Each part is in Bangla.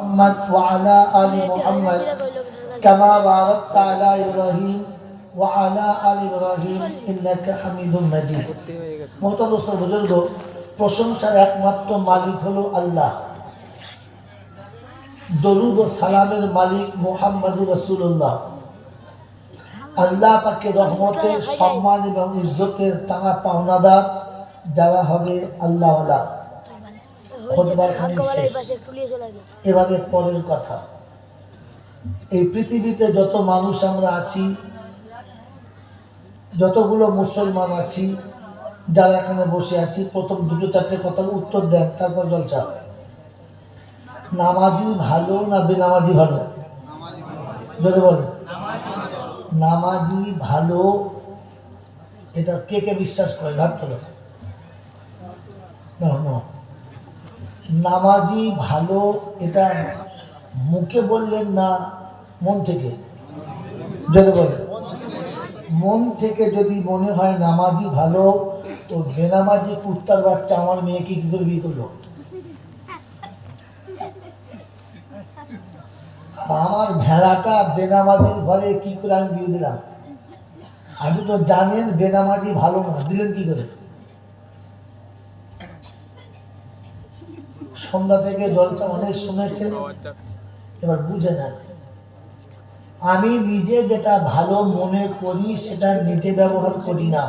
محمد وعلى آل محمد كما باركت على إبراهيم وعلى آل إبراهيم إنك حميد مجيد محترم বুজুর্গ প্রশংসার একমাত্র মালিক হলো আল্লাহ দরুদ ও সালামের মালিক মুহাম্মদুর রাসূলুল্লাহ আল্লাহ পাকের রহমতের সম্মান এবং ইজ্জতের তাঙা পাওনাদার যারা হবে আল্লাহওয়ালা এবারে পরের কথা এই পৃথিবীতে যত মানুষ আমরা আছি যতগুলো মুসলমান আছি যারা এখানে বসে আছি প্রথম দুটো চারটে কথার উত্তর দেন তারপর জলসা নামাজি ভালো না বেনামাজি ভালো যদি বলেন নামাজি ভালো এটা কে কে বিশ্বাস করে হাত তোলো না নামাজি ভালো এটা মুখে বললেন না মন থেকে যদি বলেন মন থেকে যদি মনে হয় নামাজি ভালো তো বেনামাজি কুত্তার বাচ্চা আমার মেয়েকে কি করে বিয়ে করলো আমার ভেড়াটা বেনামাজির ঘরে কি করে আমি বিয়ে দিলাম আপনি তো জানেন বেনামাজি ভালো না দিলেন কি করে সন্ধ্যা থেকে জলটা অনেক শুনেছেন এবার বুঝে নেন আমি নিজে যেটা ভালো মনে করি সেটা নিজে ব্যবহার করি না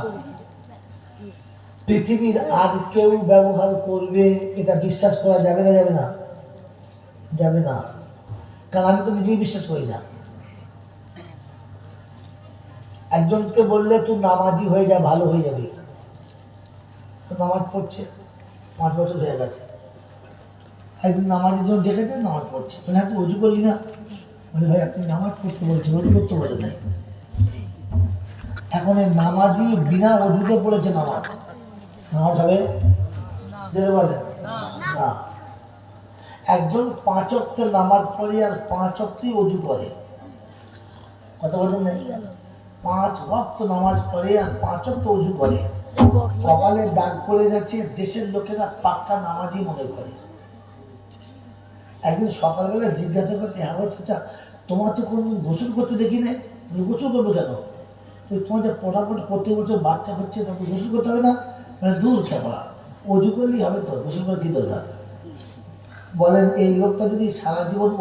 পৃথিবীর আর কেউ ব্যবহার করবে এটা বিশ্বাস করা যাবে না যাবে না কারণ আমি তো নিজেই বিশ্বাস করি না একজনকে বললে তুই নামাজি হয়ে যা ভালো হয়ে যাবে তো নামাজ পড়ছে 5 বছর হয়ে গেছে একদিন নামাজের জন্য দেখেছেন নামাজ পড়ছে বলে আপনি অজু করলি না বলে ভাই আপনি নামাজ পড়তে বলছেন অজু করতে বলে দেয় এখন এই নামাজি বিনা অজুতে পড়েছে নামাজ হবে বলেন না একজন 5 ওয়াক্তের নামাজ পড়ে আর 5 ওয়াক্তই অজু করে কথা বলেন না 5 ওয়াক্ত নামাজ পড়ে আর 5 ওয়াক্ত অজু করে কপালে দাগ পড়ে গেছে দেশের লোকেরা পাক্কা নামাজি মনে করে একদিন সকালবেলা জিজ্ঞাসা করছে হ্যাঁ চাচা তোমার তো কোনো গোসল করতে দেখি না গোসল করবো কেন তোমার যে পড়াপড় প্রত্যেক বছর বাচ্চা হচ্ছে তাকে গোসল করতে হবে না মানে দূর চাপা অজু করলেই হবে তো গোসল করার কি দরকার বলেন এই লোকটা যদি সারা জীবন